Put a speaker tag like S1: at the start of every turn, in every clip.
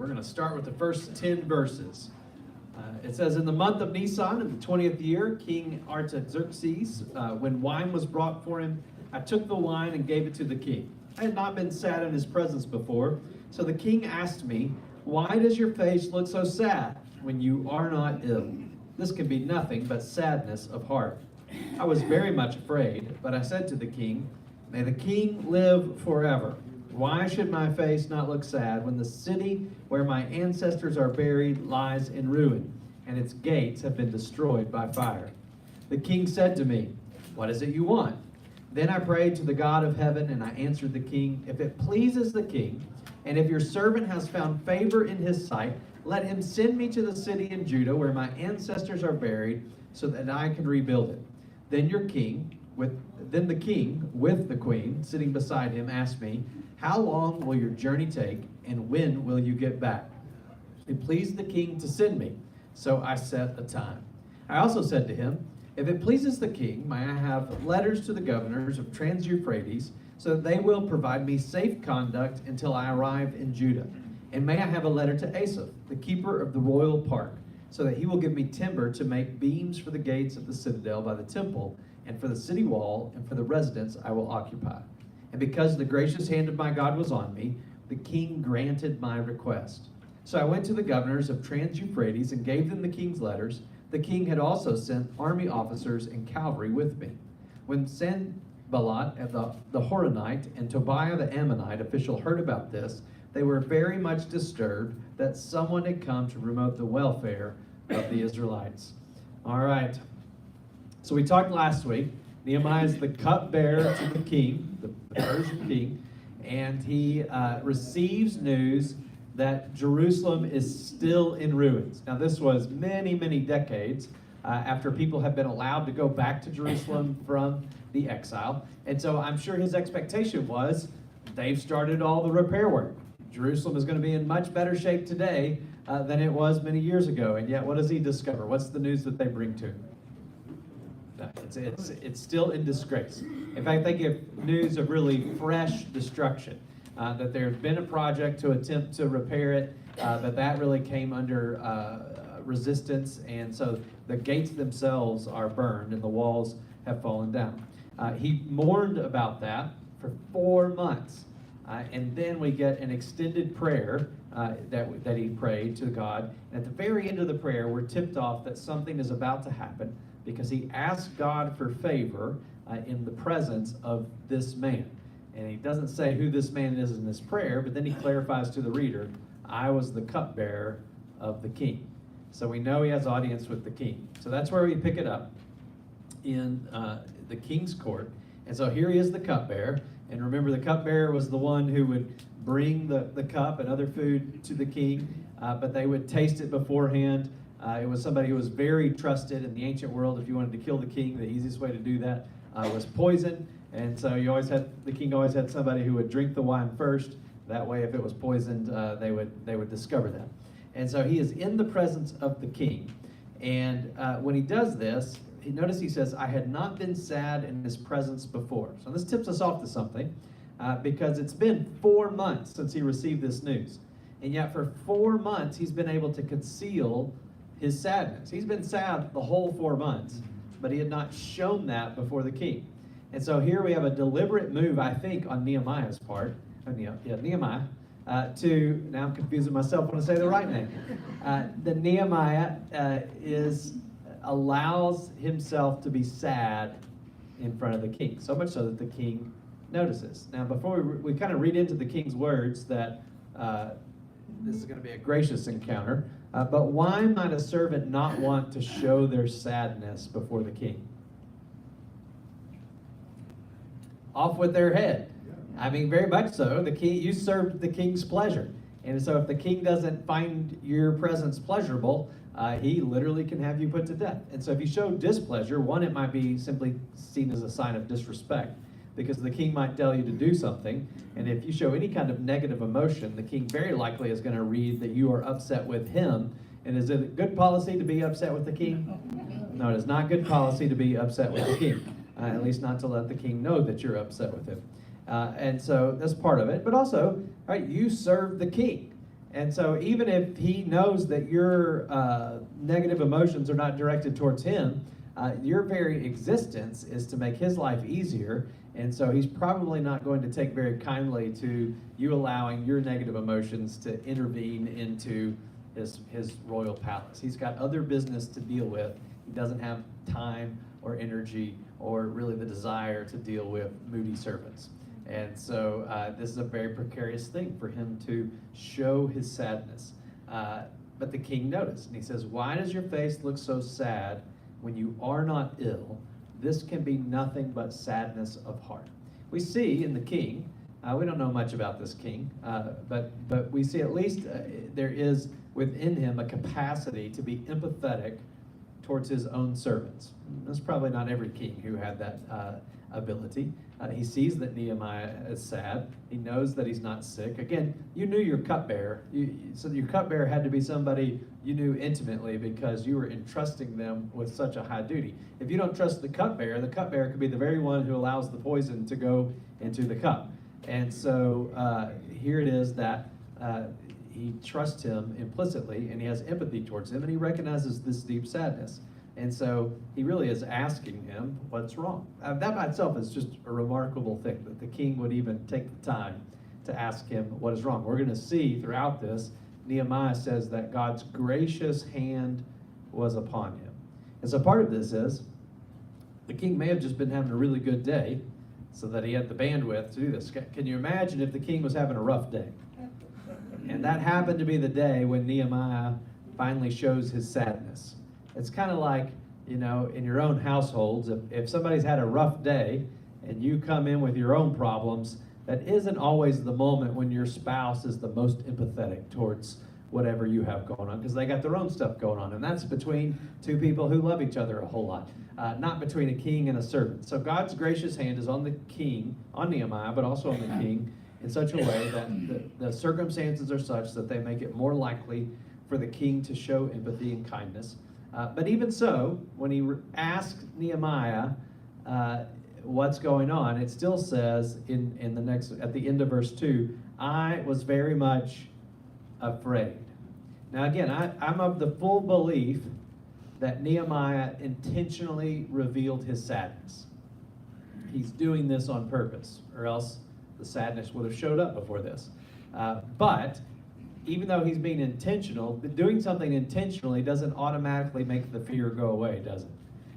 S1: we're going to start with the first 10 verses. It says, in the month of Nisan, in the 20th year, King Artaxerxes, when wine was brought for him, I took the wine and gave it to the king. I had not been sad in his presence before, so the king asked me, why does your face look so sad when you are not ill? This can be nothing but sadness of heart. I was very much afraid, but I said to the king, may the king live forever. Why should my face not look sad when the city where my ancestors are buried lies in ruin, and its gates have been destroyed by fire? The king said to me, what is it you want? Then I prayed to the God of heaven, and I answered the king, if it pleases the king, and if your servant has found favor in his sight, let him send me to the city in Judah where my ancestors are buried, so that I can rebuild it. Then the king, with the queen sitting beside him, asked me, how long will your journey take, and when will you get back? It pleased the king to send me, so I set a time. I also said to him, if it pleases the king, may I have letters to the governors of Trans-Euphrates, so that they will provide me safe conduct until I arrive in Judah. And may I have a letter to Asaph, the keeper of the royal park, so that he will give me timber to make beams for the gates of the citadel by the temple, and for the city wall, and for the residence I will occupy. And because the gracious hand of my God was on me, the king granted my request. So I went to the governors of Trans-Euphrates and gave them the king's letters. The king had also sent army officers and cavalry with me. When Sanballat the Horonite and Tobiah the Ammonite official heard about this, they were very much disturbed that someone had come to promote the welfare of the Israelites. All right. So we talked last week. Nehemiah is the cupbearer to the king, the Persian king, and he receives news that Jerusalem is still in ruins. Now, this was many, many decades after people have been allowed to go back to Jerusalem from the exile. And so I'm sure his expectation was they've started all the repair work. Jerusalem is going to be in much better shape today than it was many years ago. And yet, what does he discover? What's the news that they bring to him? It's still in disgrace. In fact, they give news of really fresh destruction. That there's been a project to attempt to repair it, but that really came under resistance, and so the gates themselves are burned and the walls have fallen down. He mourned about that for 4 months, and then we get an extended prayer that he prayed to God. And at the very end of the prayer, we're tipped off that something is about to happen because he asked God for favor in the presence of this man. And he doesn't say who this man is in this prayer, but then he clarifies to the reader, I was the cupbearer of the king. So we know he has audience with the king. So that's where we pick it up in the king's court. And so here he is, the cupbearer. And remember, the cupbearer was the one who would bring the cup and other food to the king, but they would taste it beforehand. It was somebody who was very trusted in the ancient world. If you wanted to kill the king, the easiest way to do that was poison. And so the king always had somebody who would drink the wine first. That way, if it was poisoned, they would discover that. And so he is in the presence of the king. And when he does this, notice he says, I had not been sad in his presence before. So this tips us off to something, because it's been 4 months since he received this news. And yet for 4 months, he's been able to conceal his sadness. He's been sad the whole 4 months, but he had not shown that before the king. And so here we have a deliberate move, I think, on Nehemiah's part. Nehemiah. Now I'm confusing myself when I say the right name. The Nehemiah allows himself to be sad in front of the king, so much so that the king notices. Now, before we kind of read into the king's words that this is going to be a gracious encounter, but why might a servant not want to show their sadness before the king? Off with their head. I mean, very much so. The king, you served the king's pleasure. And so if the king doesn't find your presence pleasurable, he literally can have you put to death. And so if you show displeasure, one, it might be simply seen as a sign of disrespect, because the king might tell you to do something. And if you show any kind of negative emotion, the king very likely is going to read that you are upset with him. And is it good policy to be upset with the king? No, it is not good policy to be upset with the king. At least not to let the king know that you're upset with him. And so that's part of it. But also, right, you serve the king. And so even if he knows that your negative emotions are not directed towards him, your very existence is to make his life easier. And so he's probably not going to take very kindly to you allowing your negative emotions to intervene into his royal palace. He's got other business to deal with. He doesn't have time or energy or really the desire to deal with moody servants. And so this is a very precarious thing for him to show his sadness. But the king noticed, and he says, "Why does your face look so sad when you are not ill? This can be nothing but sadness of heart." We see in the king, we don't know much about this king, but we see at least there is within him a capacity to be empathetic towards his own servants. That's probably not every king who had that ability. He sees that Nehemiah is sad. He knows that he's not sick. Again, you knew your cupbearer. So your cupbearer had to be somebody you knew intimately because you were entrusting them with such a high duty. If you don't trust the cupbearer could be the very one who allows the poison to go into the cup. And so here it is that he trusts him implicitly, and he has empathy towards him, and he recognizes this deep sadness. And so he really is asking him what's wrong. That by itself is just a remarkable thing, that the king would even take the time to ask him what is wrong. We're going to see throughout this, Nehemiah says that God's gracious hand was upon him. And so part of this is, the king may have just been having a really good day, so that he had the bandwidth to do this. Can you imagine if the king was having a rough day? And that happened to be the day when Nehemiah finally shows his sadness. It's kind of like, in your own households, if somebody's had a rough day and you come in with your own problems, that isn't always the moment when your spouse is the most empathetic towards whatever you have going on, because they got their own stuff going on. And that's between two people who love each other a whole lot, not between a king and a servant. So God's gracious hand is on the king, on Nehemiah, but also on the king, in such a way that the circumstances are such that they make it more likely for the king to show empathy and kindness. But even so, when he asked Nehemiah what's going on, it still says at the end of verse 2, "I was very much afraid." Now again, I'm of the full belief that Nehemiah intentionally revealed his sadness. He's doing this on purpose, or else the sadness would have showed up before this. But even though he's being intentional, doing something intentionally doesn't automatically make the fear go away, does it?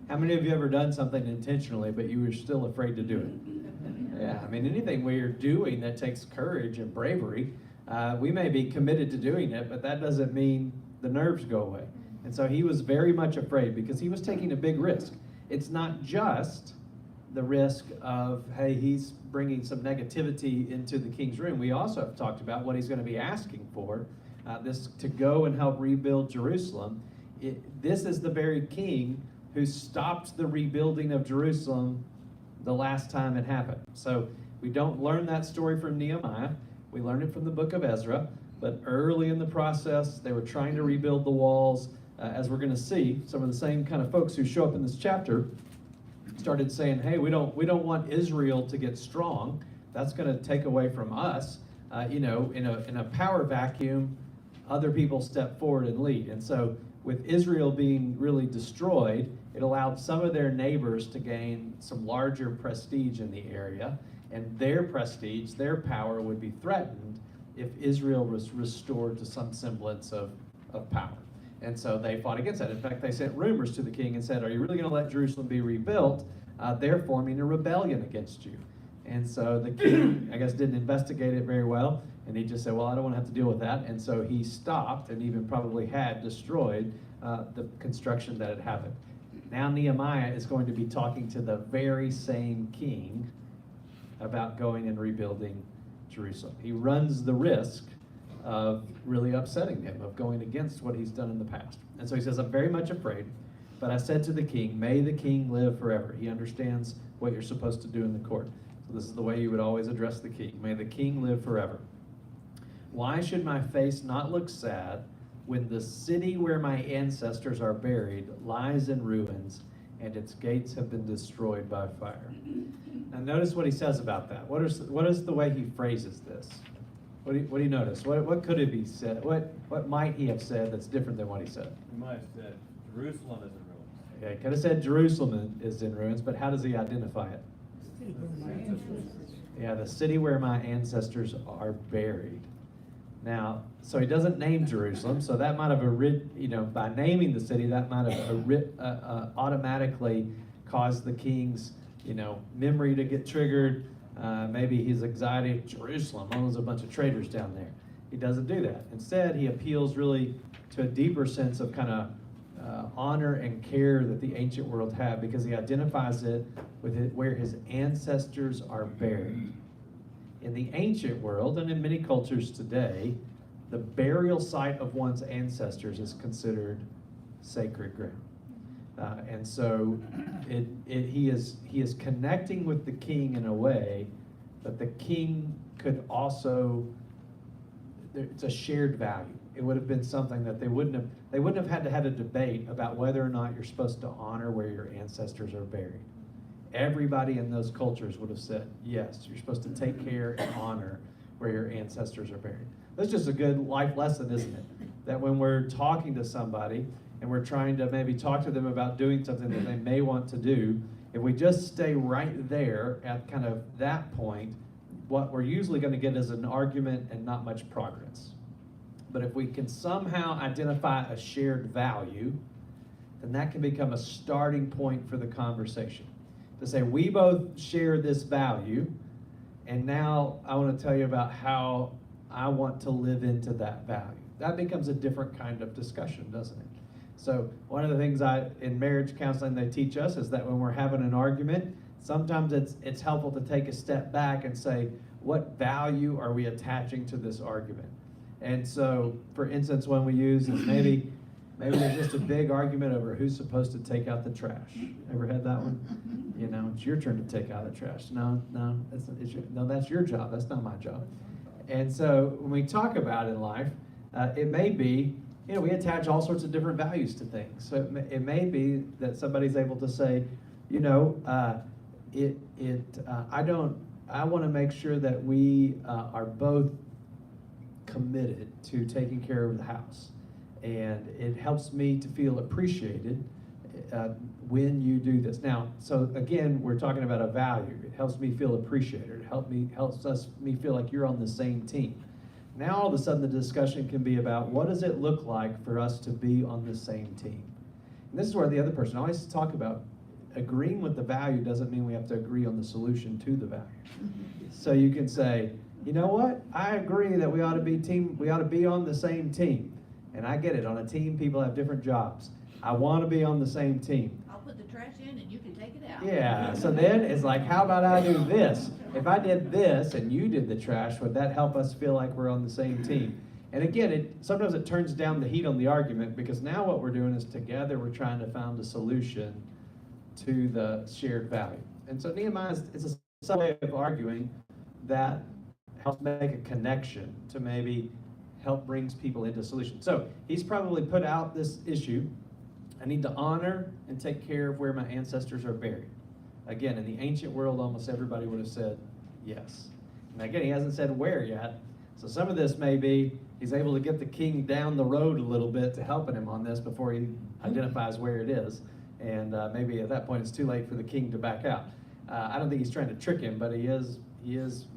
S1: How many of you ever done something intentionally, but you were still afraid to do it? Yeah, I mean, anything we're doing that takes courage and bravery, we may be committed to doing it, but that doesn't mean the nerves go away. And so he was very much afraid because he was taking a big risk. It's not just the risk of, hey, he's bringing some negativity into the king's room. We also have talked about what he's going to be asking for, this to go and help rebuild Jerusalem. This is the very king who stopped the rebuilding of Jerusalem the last time it happened. So we don't learn that story from Nehemiah. We learn it from the book of Ezra. But early in the process, they were trying to rebuild the walls. As we're going to see, some of the same kind of folks who show up in this chapter started saying, hey, we don't want Israel to get strong. That's going to take away from us. In a power vacuum, other people step forward and lead. And so with Israel being really destroyed, it allowed some of their neighbors to gain some larger prestige in the area, and their prestige, their power would be threatened if Israel was restored to some semblance of power. And so they fought against that. In fact, they sent rumors to the king and said, are you really going to let Jerusalem be rebuilt? They're forming a rebellion against you. And so the king, I guess, didn't investigate it very well, and he just said, well, I don't want to have to deal with that. And so he stopped and even probably had destroyed the construction that had happened. Now Nehemiah is going to be talking to the very same king about going and rebuilding Jerusalem. He runs the risk of really upsetting him, of going against what he's done in the past. And so he says, I'm very much afraid, but I said to the king, may the king live forever. He understands what you're supposed to do in the court. So this is the way you would always address the king. May the king live forever. Why should my face not look sad when the city where my ancestors are buried lies in ruins and its gates have been destroyed by fire? Now notice what he says about that. What is the way he phrases this? What do you notice? What could it be said? What might he have said that's different than what he said?
S2: He might have said, Jerusalem is in ruins.
S1: Okay, could have said Jerusalem is in ruins, but how does he identify it? Yeah, the city where my ancestors are buried. Now, so he doesn't name Jerusalem, so that might have, by naming the city, that might have automatically caused the king's, memory to get triggered. Maybe his anxiety, Jerusalem, oh, there's a bunch of traitors down there. He doesn't do that. Instead, he appeals really to a deeper sense of kind of honor and care that the ancient world had, because he identifies it with where his ancestors are buried. In the ancient world, and in many cultures today, the burial site of one's ancestors is considered sacred ground. And so he is connecting with the king in a way that the king could also, it's a shared value. It would have been something that they wouldn't have had to have a debate about whether or not you're supposed to honor where your ancestors are buried. Everybody in those cultures would have said, yes, you're supposed to take care and honor where your ancestors are buried. That's just a good life lesson, isn't it? That when we're talking to somebody and we're trying to maybe talk to them about doing something that they may want to do, if we just stay right there at kind of that point, what we're usually going to get is an argument and not much progress. But if we can somehow identify a shared value, then that can become a starting point for the conversation. To say, we both share this value, and now I want to tell you about how I want to live into that value. That becomes a different kind of discussion, doesn't it? So one of the things in marriage counseling they teach us is that when we're having an argument, sometimes it's helpful to take a step back and say, what value are we attaching to this argument? And so, for instance, one we use is maybe there's just a big argument over who's supposed to take out the trash. Ever had that one? It's your turn to take out the trash. No, that's your job. That's not my job. And so when we talk about in life, it may be, we attach all sorts of different values to things. So it may be that somebody's able to say, I want to make sure that we are both committed to taking care of the house. And it helps me to feel appreciated when you do this. Now, so again, we're talking about a value. It helps me feel appreciated. It helps me feel like you're on the same team. Now, all of a sudden, the discussion can be about what does it look like for us to be on the same team? And this is where the other person always talk about agreeing with the value doesn't mean we have to agree on the solution to the value. So you can say, you know what? I agree that we ought to be on the same team. And I get it. On a team, people have different jobs. I want to be on the same team.
S3: I'll put the trash in and you can take it out.
S1: Yeah. So then it's like, how about I do this? If I did this and you did the trash, would that help us feel like we're on the same team? And again, sometimes it turns down the heat on the argument, because now what we're doing is together we're trying to find a solution to the shared value. And so Nehemiah is a way of arguing that helps make a connection to maybe help brings people into solution. So he's probably put out this issue. I need to honor and take care of where my ancestors are buried. Again, in the ancient world, almost everybody would have said yes. And again, he hasn't said where yet. So some of this may be he's able to get the king down the road a little bit to helping him on this before he identifies where it is. And maybe at that point it's too late for the king to back out. I don't think he's trying to trick him, but he is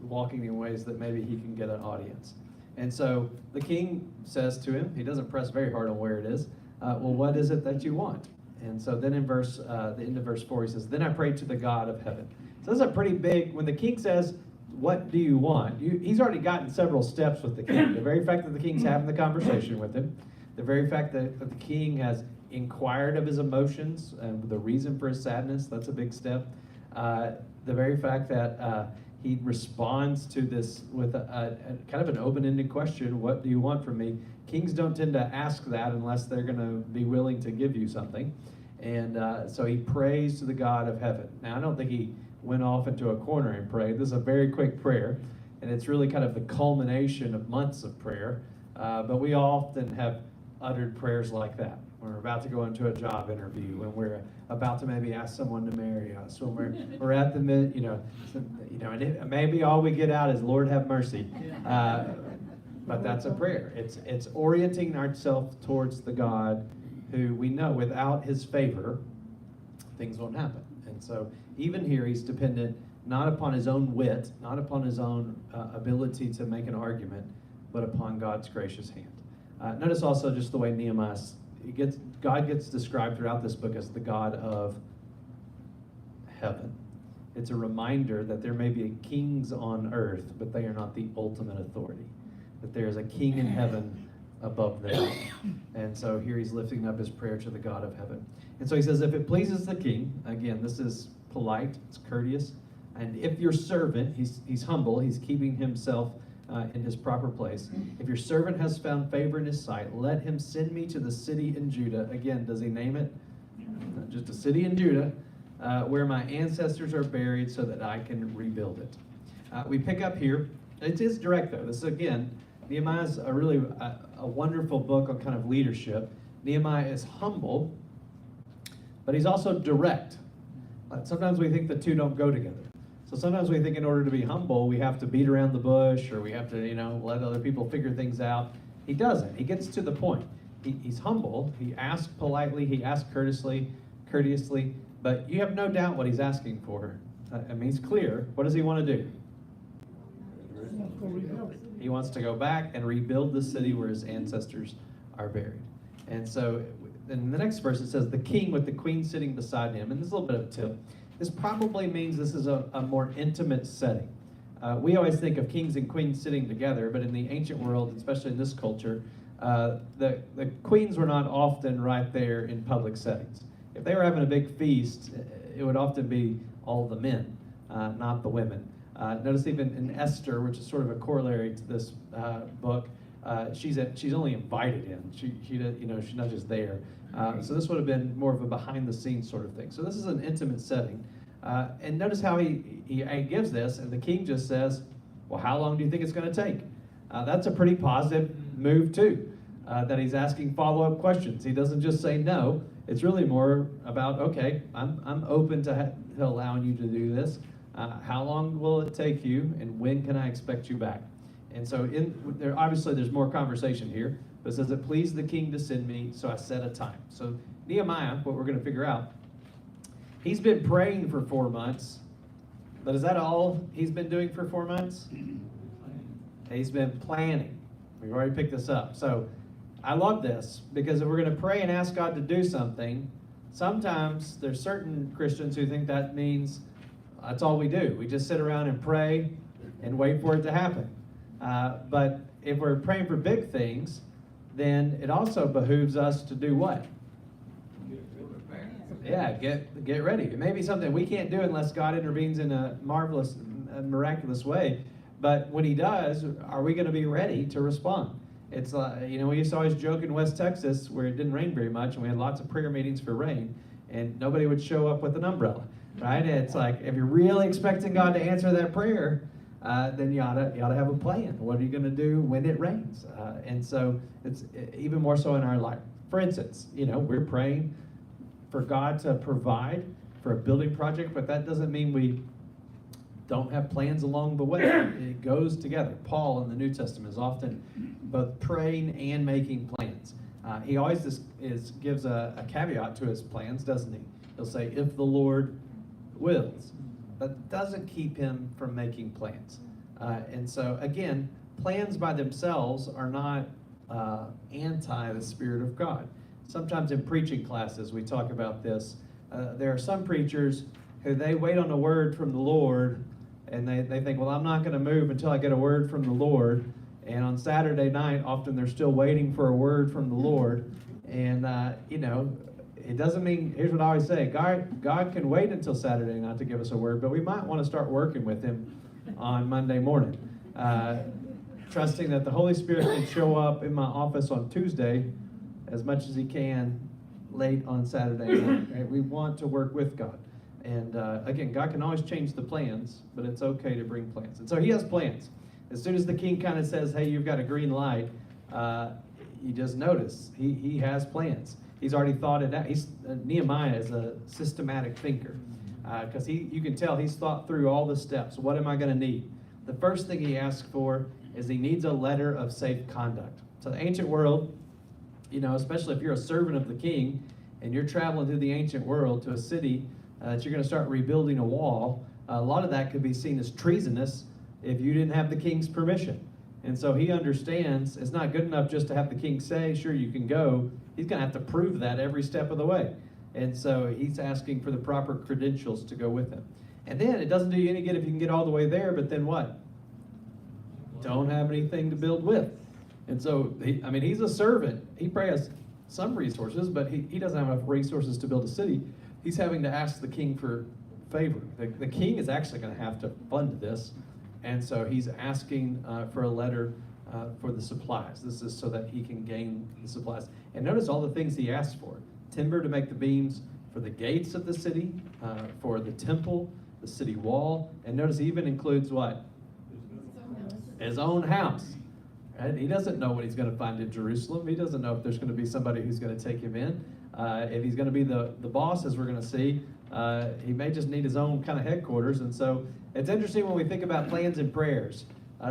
S1: walking in ways that maybe he can get an audience. And so the king says to him, he doesn't press very hard on where it is, well, what is it that you want? And so then in the end of verse 4, he says, then I prayed to the God of heaven. So this is a pretty big, when the king says, what do you want? He's already gotten several steps with the king. The very fact that the king's having the conversation with him, the very fact that the king has inquired of his emotions and the reason for his sadness, that's a big step. The very fact that he responds to this with a kind of an open-ended question, what do you want from me? Kings don't tend to ask that unless they're going to be willing to give you something. And so he prays to the God of heaven. Now, I don't think he went off into a corner and prayed. This is a very quick prayer, and it's really kind of the culmination of months of prayer. But we often have uttered prayers like that. When we're about to go into a job interview, when we're about to maybe ask someone to marry us, when we're at the and maybe all we get out is Lord have mercy. But that's a prayer. It's orienting ourselves towards the God who we know without his favor, things won't happen. And so even here, he's dependent not upon his own wit, not upon his own ability to make an argument, but upon God's gracious hand. Notice also just the way Nehemiah, God gets described throughout this book as the God of heaven. It's a reminder that there may be kings on earth, but they are not the ultimate authority. That there is a king in heaven above them. And so here he's lifting up his prayer to the God of heaven. And so he says, if it pleases the king, again, this is polite, it's courteous, and if your servant, he's humble, he's keeping himself in his proper place. If your servant has found favor in his sight, let him send me to the city in Judah. Again, does he name it? Just a city in Judah, where my ancestors are buried so that I can rebuild it. We pick up here. It is direct, though. This is, again, Nehemiah is a wonderful book on kind of leadership. Nehemiah is humble, but he's also direct. Sometimes we think the two don't go together. So sometimes we think in order to be humble, we have to beat around the bush, or we have to, let other people figure things out. He doesn't. He gets to the point. He's humble. He asks politely. He asks courteously, but you have no doubt what he's asking for. He's clear. What does he want to do? He wants to go back and rebuild the city where his ancestors are buried. And so in the next verse it says, the king with the queen sitting beside him. And there's a little bit of a tip. This probably means this is a more intimate setting. We always think of kings and queens sitting together, but in the ancient world, especially in this culture, the queens were not often right there in public settings. If they were having a big feast, it would often be all the men, not the women. Notice even in Esther, which is sort of a corollary to this book, she's only invited in. She's not just there. So this would have been more of a behind-the-scenes sort of thing. So this is an intimate setting. And notice how he gives this, and the king just says, well, how long do you think it's going to take? That's a pretty positive move, too, that he's asking follow-up questions. He doesn't just say no. It's really more about, okay, I'm open to allowing you to do this. How long will it take you, and when can I expect you back? And so obviously there's more conversation here, but it says, it pleased the king to send me, so I set a time. So Nehemiah, what we're going to figure out, he's been praying for 4 months, but is that all he's been doing for 4 months? He's been planning. We've already picked this up. So I love this, because if we're going to pray and ask God to do something, sometimes there's certain Christians who think that means that's all we do. We just sit around and pray and wait for it to happen. But if we're praying for big things, then it also behooves us to do what? Yeah, get ready. It may be something we can't do unless God intervenes in a marvelous, miraculous way. But when he does, are we going to be ready to respond? It's we used to always joke in West Texas where it didn't rain very much, and we had lots of prayer meetings for rain, and nobody would show up with an umbrella, right? And it's like, if you're really expecting God to answer that prayer, then you ought to have a plan. What are you going to do when it rains? And so it's even more so in our life. For instance, we're praying for God to provide for a building project, but that doesn't mean we don't have plans along the way. It goes together. Paul in the New Testament is often both praying and making plans. He always gives a caveat to his plans, doesn't he? He'll say, if the Lord wills. That doesn't keep him from making plans. And so, again, plans by themselves are not anti the Spirit of God. Sometimes in preaching classes, we talk about this. There are some preachers who they wait on a word from the Lord, and they think, well, I'm not going to move until I get a word from the Lord. And on Saturday night, often they're still waiting for a word from the Lord. And, it doesn't mean, here's what I always say, God can wait until Saturday night to give us a word, but we might want to start working with him on Monday morning. Trusting that the Holy Spirit can show up in my office on Tuesday as much as he can late on Saturday night. Right? We want to work with God. And again, God can always change the plans, but it's okay to bring plans. And so he has plans. As soon as the king kind of says, hey, you've got a green light, you just notice he has plans. He's already thought it out. Nehemiah is a systematic thinker, because you can tell he's thought through all the steps. What am I going to need? The first thing he asks for is he needs a letter of safe conduct. So the ancient world, especially if you're a servant of the king and you're traveling through the ancient world to a city that you're going to start rebuilding a wall, a lot of that could be seen as treasonous if you didn't have the king's permission. And so he understands it's not good enough just to have the king say, sure, you can go. He's going to have to prove that every step of the way. And so he's asking for the proper credentials to go with him. And then it doesn't do you any good if you can get all the way there, but then what? Don't have anything to build with. And so, he's a servant. He probably has some resources, but he doesn't have enough resources to build a city. He's having to ask the king for favor. The king is actually going to have to fund this. And so he's asking for a letter for the supplies. This is so that he can gain the supplies. And notice all the things he asked for. Timber to make the beams for the gates of the city, for the temple, the city wall. And notice he even includes what? His own house. Right? He doesn't know what he's going to find in Jerusalem. He doesn't know if there's going to be somebody who's going to take him in. If he's going to be the boss, as we're going to see, he may just need his own kind of headquarters. And so it's interesting when we think about plans and prayers.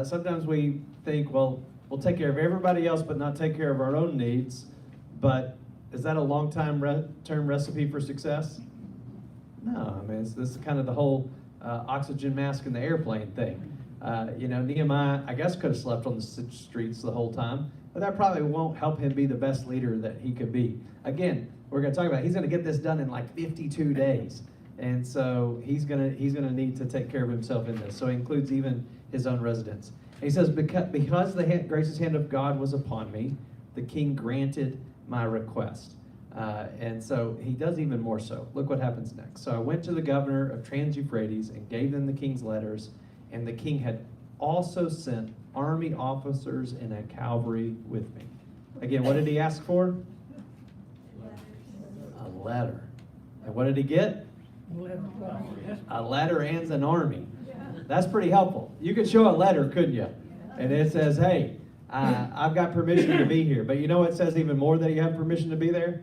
S1: Sometimes we think, well, we'll take care of everybody else but not take care of our own needs. But is that a long-term recipe for success? No, this is kind of the whole oxygen mask in the airplane thing. Nehemiah, I guess, could have slept on the streets the whole time, but that probably won't help him be the best leader that he could be. Again, we're going to talk about he's going to get this done in like 52 days, and so he's going to need to take care of himself in this. So he includes even his own residence. And he says, because the gracious hand of God was upon me, the king granted my request. And so he does even more so. Look what happens next. So I went to the governor of Trans-Euphrates and gave them the king's letters. And the king had also sent army officers and a cavalry with me. Again, what did he ask for? A letter. And what did he get? A letter and an army. That's pretty helpful. You could show a letter, couldn't you? And it says, hey, I've got permission to be here. But you know what says even more that you have permission to be there?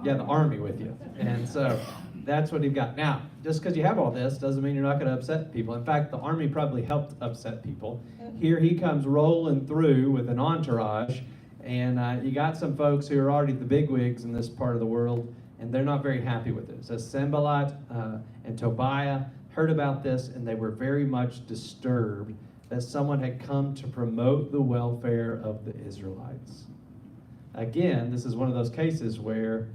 S1: You have the army with you. And so that's what you've got. Now, just because you have all this doesn't mean you're not going to upset people. In fact, the army probably helped upset people. Here he comes rolling through with an entourage, and you got some folks who are already the bigwigs in this part of the world, and they're not very happy with it. It says Sanballat and Tobiah heard about this, and they were very much disturbed that someone had come to promote the welfare of the Israelites. Again, this is one of those cases where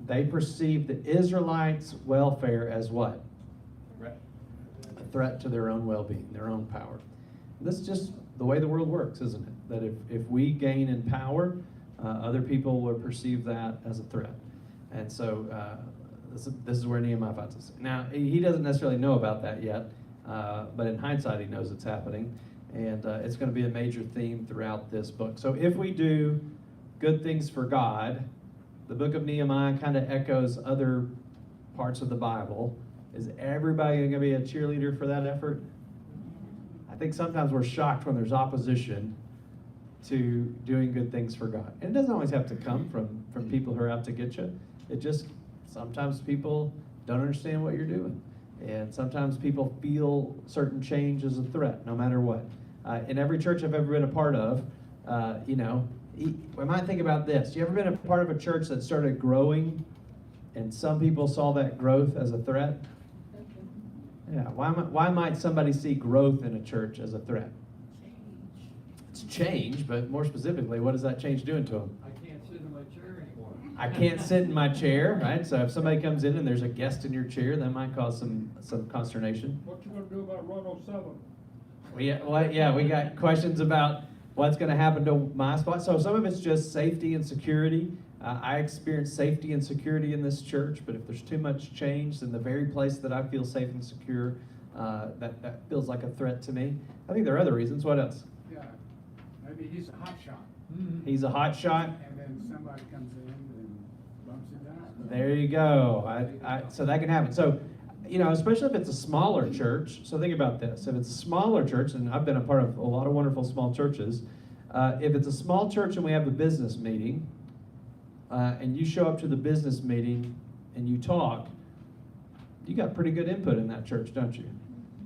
S1: they perceived the Israelites' welfare as what? A threat to their own well-being, their own power. This is just the way the world works, isn't it? That if we gain in power, other people will perceive that as a threat. And so this is where Nehemiah finds us. Now, he doesn't necessarily know about that yet, but in hindsight, he knows it's happening. And it's going to be a major theme throughout this book. So if we do good things for God, the book of Nehemiah kind of echoes other parts of the Bible. Is everybody going to be a cheerleader for that effort? I think sometimes we're shocked when there's opposition to doing good things for God. And it doesn't always have to come from people who are out to get you. It just, sometimes people don't understand what you're doing. And sometimes people feel certain change as a threat, no matter what. In every church I've ever been a part of, we might think about this. You ever been a part of a church that started growing and some people saw that growth as a threat? Yeah, why might somebody see growth in a church as a threat? It's change, but more specifically, what is that change doing to them?
S2: I can't sit in my chair anymore.
S1: I can't sit in my chair, right? So if somebody comes in and there's a guest in your chair, that might cause some consternation.
S4: What you gonna do about 107?
S1: We got questions about what's going to happen to my spot. So some of it's just safety and security. I experience safety and security in this church, but if there's too much change, then the very place that I feel safe and secure, that feels like a threat to me. I think there are other reasons. What else?
S4: Yeah, maybe he's a hot shot.
S1: He's a hot shot.
S4: And then somebody comes in and bumps it down.
S1: There you go. So that can happen. So, especially if it's a smaller church. So think about this. If it's a smaller church, and I've been a part of a lot of wonderful small churches, if it's a small church and we have a business meeting, and you show up to the business meeting and you talk, you got pretty good input in that church, don't you?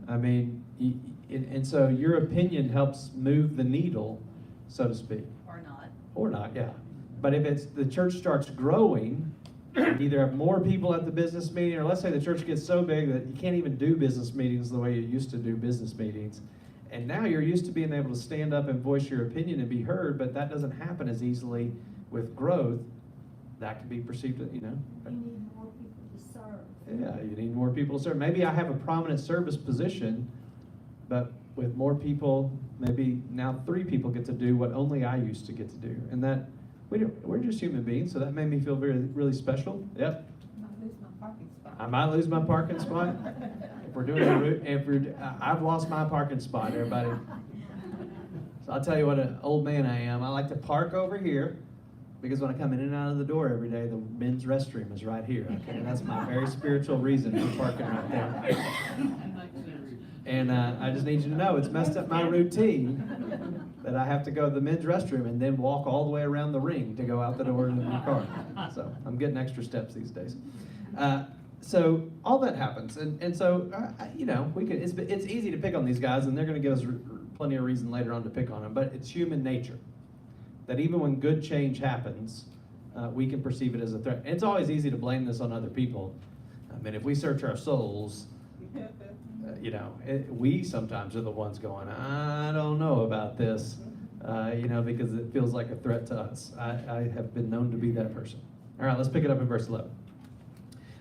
S1: I mean, And so your opinion helps move the needle, so to speak.
S3: Or not.
S1: Or not, yeah. But if it's, the church starts growing, you either have more people at the business meeting, or let's say the church gets so big that you can't even do business meetings the way you used to do business meetings. And now you're used to being able to stand up and voice your opinion and be heard, but that doesn't happen as easily with growth. That can be perceived,
S5: You need more people to serve.
S1: yeah, you need more people to serve. Maybe I have a prominent service position, but with more people, maybe now 3 people get to do what only I used to get to do. And that, we're just human beings, so that made me feel really special. Yep.
S5: Might lose my parking spot.
S1: I might lose my parking spot. If we're doing a route, I've lost my parking spot, everybody. So I'll tell you what an old man I am. I like to park over here, because when I come in and out of the door every day, the men's restroom is right here. Okay, that's my very spiritual reason for parking right there. And I just need you to know, it's messed up my routine that I have to go to the men's restroom and then walk all the way around the ring to go out the door in my car. So I'm getting extra steps these days. So all that happens, and so you know, we can. It's easy to pick on these guys, and they're going to give us plenty of reason later on to pick on them. But it's human nature that even when good change happens, we can perceive it as a threat. And it's always easy to blame this on other people. I mean, if we search our souls, you know, we sometimes are the ones going, I don't know about this, you know, because it feels like a threat to us. I have been known to be that person. All right, let's pick it up in verse 11.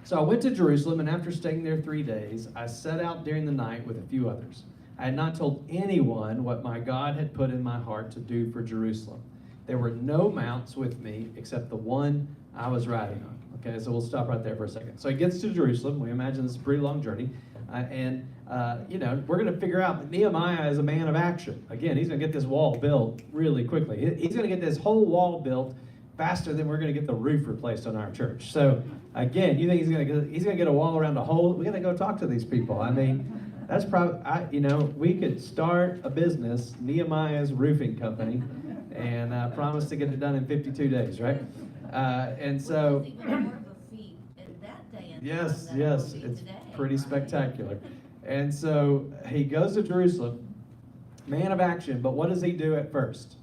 S1: So I went to Jerusalem, and after staying there 3 days, I set out during the night with a few others. I had not told anyone what my God had put in my heart to do for Jerusalem. There were no mounts with me except the one I was riding on. Okay, so we'll stop right there for a second. So he gets to Jerusalem. We imagine this is a pretty long journey. You know, we're going to figure out that Nehemiah is a man of action. Again, he's going to get this wall built really quickly. He's going to get this whole wall built faster than we're going to get the roof replaced on our church. So again, you think he's going to get a wall around a hole? We got to go talk to these people. I mean, that's probably, you know, we could start a business, Nehemiah's Roofing Company, and promise to get it done in 52 days, right? And so,
S3: Which is even more of a feat in that day and
S1: yes,
S3: time than it
S1: yes,
S3: will be
S1: it's
S3: today,
S1: pretty
S3: right?
S1: spectacular. And so he goes to Jerusalem, man of action, but what does he do at first?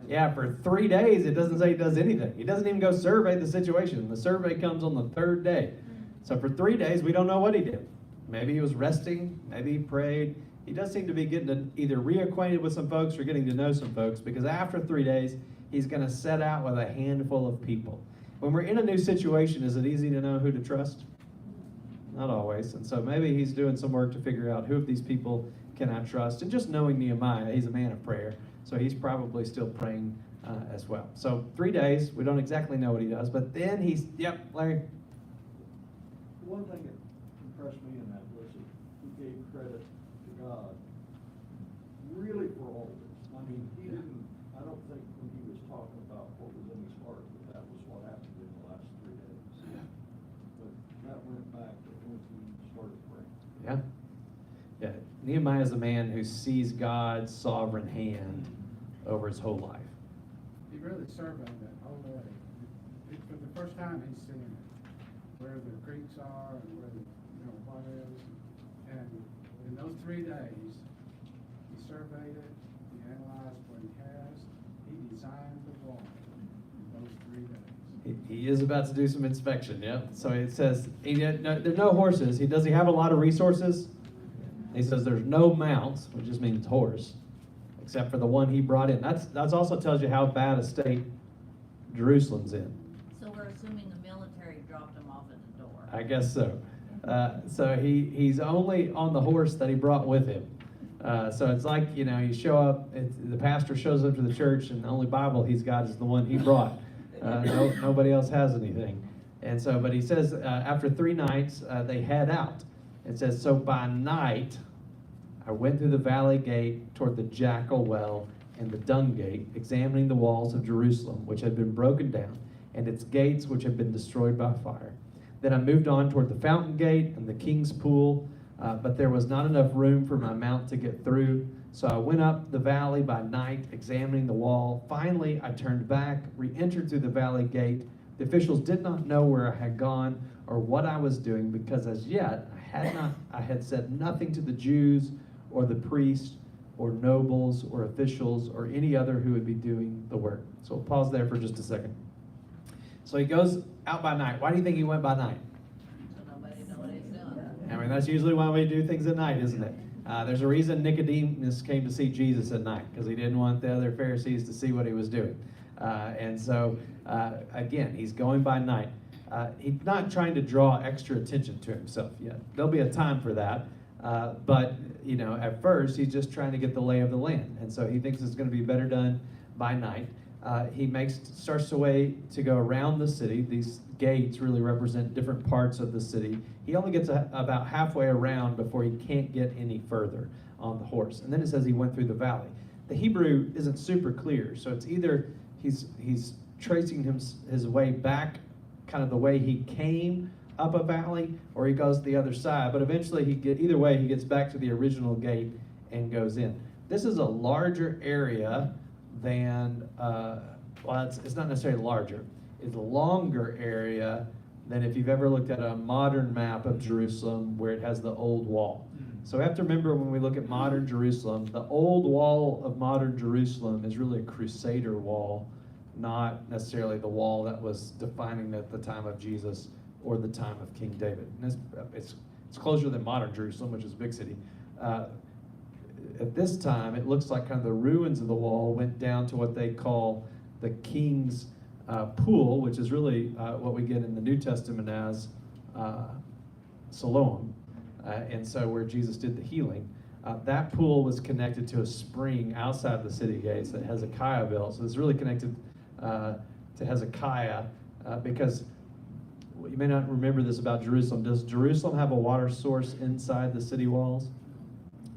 S1: Yeah, for 3 days, it doesn't say he does anything. He doesn't even go survey the situation. The survey comes on the 3rd day. So for 3 days, we don't know what he did. Maybe he was resting, maybe he prayed. He does seem to be getting either reacquainted with some folks or getting to know some folks, because after 3 days, he's going to set out with a handful of people. When we're in a new situation, is it easy to know who to trust? Not always. And so maybe he's doing some work to figure out who of these people can I trust. And just knowing Nehemiah, he's a man of prayer, so he's probably still praying as well. So 3 days, we don't exactly know what he does, but then yep, Larry.
S2: One thing that impressed me in that was that he gave credit to God really for all this. I mean, I don't think when he was talking about what was in his heart, that was what happened in the last 3 days.
S1: Yeah.
S2: But that went back to when he started praying.
S1: Yeah. Yeah. Nehemiah is a man who sees God's sovereign hand over his whole life.
S4: He really surveyed that whole area. For the first time, he's seeing it, where the creeks are and where the, you know, what is. And in those 3 days, he surveyed it, he analyzed what he has, he designed the wall in those 3 days.
S1: He is about to do some inspection, yep. So it says, there's no horses. Does he have a lot of resources? He says there's no mounts, which just means horse, except for the one he brought in. That's also tells you how bad a state Jerusalem's in.
S3: So we're assuming the military dropped him off at the door.
S1: I guess so. So he's only on the horse that he brought with him. So it's like, you know, you show up, the pastor shows up to the church, and the only Bible he's got is the one he brought. Nobody else has anything. And so, but he says after 3 nights, they head out. It says, so by night, I went through the valley gate toward the jackal well and the dung gate, examining the walls of Jerusalem, which had been broken down, and its gates, which had been destroyed by fire. Then I moved on toward the fountain gate and the king's pool, but there was not enough room for my mount to get through. So I went up the valley by night, examining the wall. Finally, I turned back, re-entered through the valley gate. The officials did not know where I had gone or what I was doing, because as yet I I had said nothing to the Jews or the priests or nobles or officials or any other who would be doing the work. So we'll pause there for just a second. So he goes out by night. Why do you think he went by night?
S3: So nobody know what he's doing.
S1: I mean, that's usually why we do things at night, isn't it? There's a reason Nicodemus came to see Jesus at night, because he didn't want the other Pharisees to see what he was doing. And so, again, he's going by night. He's not trying to draw extra attention to himself yet. There'll be a time for that. But, you know, at first, he's just trying to get the lay of the land. And so he thinks it's going to be better done by night. He starts to go around the city. These gates really represent different parts of the city. He only gets about halfway around before he can't get any further on the horse. And then it says he went through the valley. The Hebrew isn't super clear, so it's either he's tracing his way back kind of the way he came up a valley, or he goes the other side. But eventually either way, he gets back to the original gate and goes in. This is a larger area than, it's not necessarily larger. It's a longer area than if you've ever looked at a modern map of Jerusalem where it has the old wall. So we have to remember when we look at modern Jerusalem, the old wall of modern Jerusalem is really a crusader wall, not necessarily the wall that was defining at the time of Jesus or the time of King David. And it's closer than modern Jerusalem, which is a big city. At this time, it looks like kind of the ruins of the wall went down to what they call the King's Pool, which is really what we get in the New Testament as Siloam. And so where Jesus did the healing, that pool was connected to a spring outside the city gates that Hezekiah built. So it's really connected to Hezekiah because you may not remember this about Jerusalem. Does Jerusalem have a water source inside the city walls?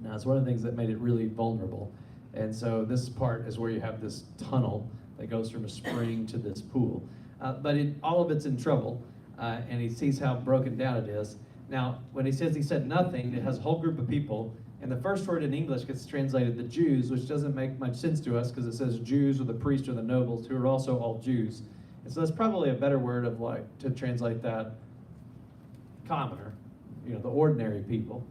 S1: Now, it's one of the things that made it really vulnerable. And so this part is where you have this tunnel that goes from a spring to this pool. But all of it's in trouble, and he sees how broken down it is. Now, when he says he said nothing, it has a whole group of people, and the first word in English gets translated the Jews, which doesn't make much sense to us because it says Jews or the priests or the nobles, who are also all Jews. And so that's probably a better word of to translate that commoner, the ordinary people.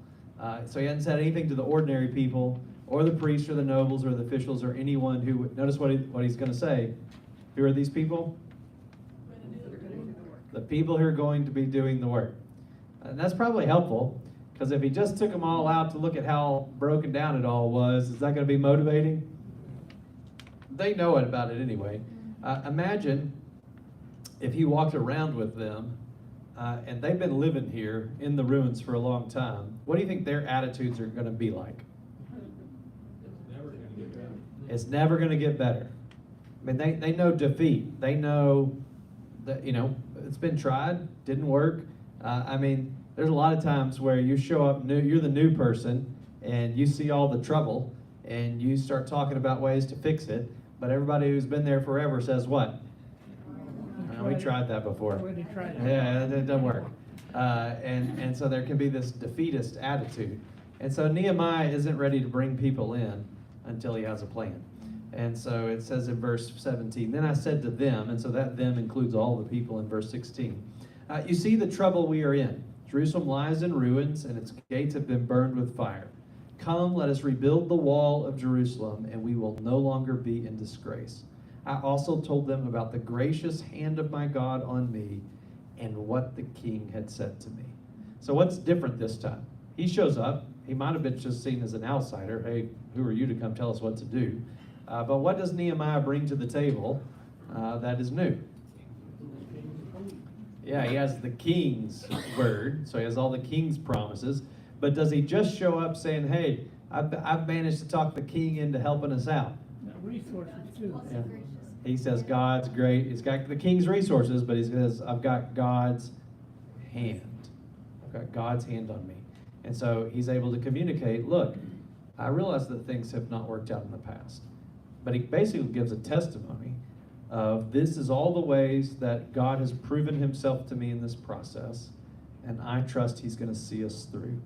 S1: So he hadn't said anything to the ordinary people or the priests or the nobles or the officials or anyone who would. Notice what he's going to say. Who are these people? The people who are going to be doing the work. And that's probably helpful, because if he just took them all out to look at how broken down it all was, is that going to be motivating? They know about it anyway. Imagine if he walked around with them, and they've been living here in the ruins for a long time. What do you think their attitudes are going to be like? It's never going to get better. I mean, they know defeat. They know that, it's been tried, didn't work. I mean, there's a lot of times where you show up new, you're the new person, and you see all the trouble, and you start talking about ways to fix it, but everybody who's been there forever says what? We tried that before. Yeah, it doesn't work. And so there can be this defeatist attitude. And so Nehemiah isn't ready to bring people in until he has a plan. And so it says in verse 17, then I said to them, and so that them includes all the people in verse 16, you see the trouble we are in. Jerusalem lies in ruins, and its gates have been burned with fire. Come, let us rebuild the wall of Jerusalem, and we will no longer be in disgrace. I also told them about the gracious hand of my God on me and what the king had said to me. So what's different this time? He shows up. He might have been just seen as an outsider. Hey, who are you to come tell us what to do? But what does Nehemiah bring to the table that is new? Yeah, he has the king's word, so he has all the king's promises. But does he just show up saying, hey, I've managed to talk the king into helping us out?
S6: Resources too.
S1: Yeah. He says God's great. He's got the king's resources, but he says, I've got God's hand. I've got God's hand on me. And so he's able to communicate, look, I realize that things have not worked out in the past. But he basically gives a testimony of this is all the ways that God has proven himself to me in this process, and I trust he's going to see us through.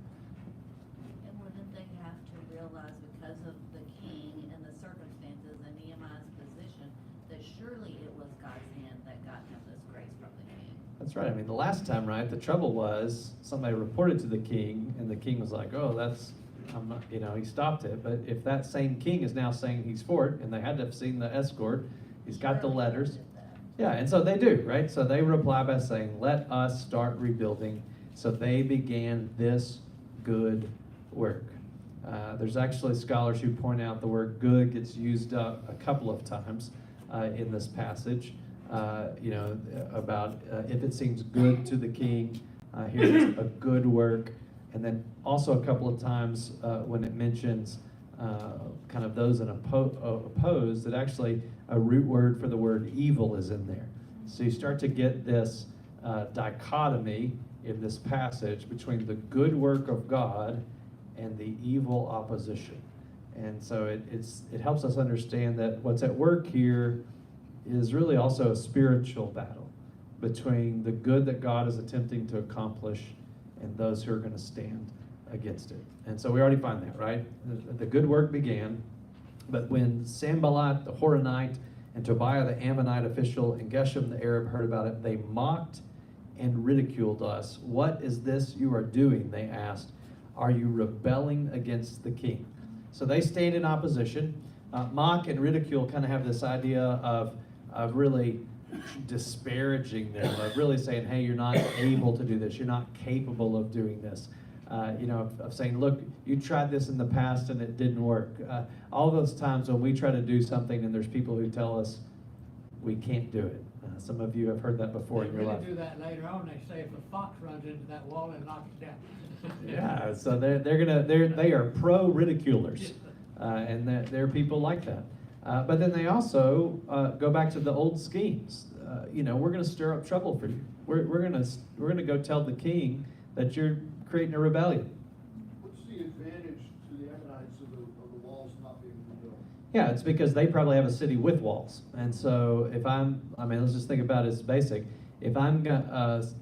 S3: And wouldn't they have to realize, because of the king and the circumstances and Nehemiah's position, that surely it was God's hand that got him this grace from the king?
S1: That's right. I mean, the last time, right, the trouble was somebody reported to the king, and the king was like, oh, that's, I'm not, he stopped it. But if that same king is now saying he's for it, and they had to have seen the escort, he's got the letters. Yeah, and so they do, right? So they reply by saying, let us start rebuilding. So they began this good work. There's actually scholars who point out the word good gets used a couple of times in this passage. About if it seems good to the king, here's a good work. And then also a couple of times when it mentions kind of those in opposed, that actually a root word for the word evil is in there. So you start to get this dichotomy in this passage between the good work of God and the evil opposition. And so it helps us understand that what's at work here is really also a spiritual battle between the good that God is attempting to accomplish and those who are going to stand against it. And so we already find that, right? The good work began, but when Sanballat the Horonite and Tobiah the Ammonite official and Geshem the Arab heard about it, they mocked and ridiculed us. What is this you are doing? They asked. Are you rebelling against the king? So they stayed in opposition. Mock and ridicule kind of have this idea of really disparaging them, of really saying, hey, you're not able to do this. You're not capable of doing this. Of saying, look, you tried this in the past and it didn't work. All those times when we try to do something and there's people who tell us we can't do it. Some of you have heard that before in your life.
S6: They really do that later on. They say if a fox runs into that wall and knocks it down.
S1: Yeah, so they are pro ridiculers, and they're people like that. But then they also go back to the old schemes. We're going to stir up trouble for you. We're going to go tell the king that you're creating a rebellion.
S2: What's the advantage to the Ammonites of the walls not being rebuilt?
S1: Yeah, it's because they probably have a city with walls. And so let's just think about it as basic. If I'm going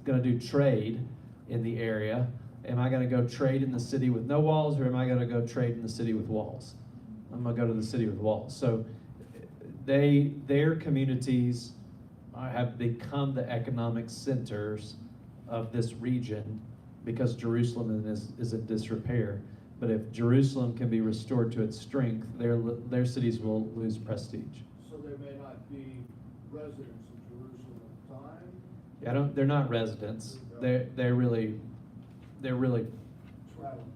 S1: to do trade in the area, am I going to go trade in the city with no walls, or am I going to go trade in the city with walls? I'm going to go to the city with walls. So their communities have become the economic centers of this region because Jerusalem is in disrepair. But if Jerusalem can be restored to its strength, their cities will lose prestige.
S2: So they may not be residents of Jerusalem at the time?
S1: Yeah, they're not residents. They're really
S2: Traveling.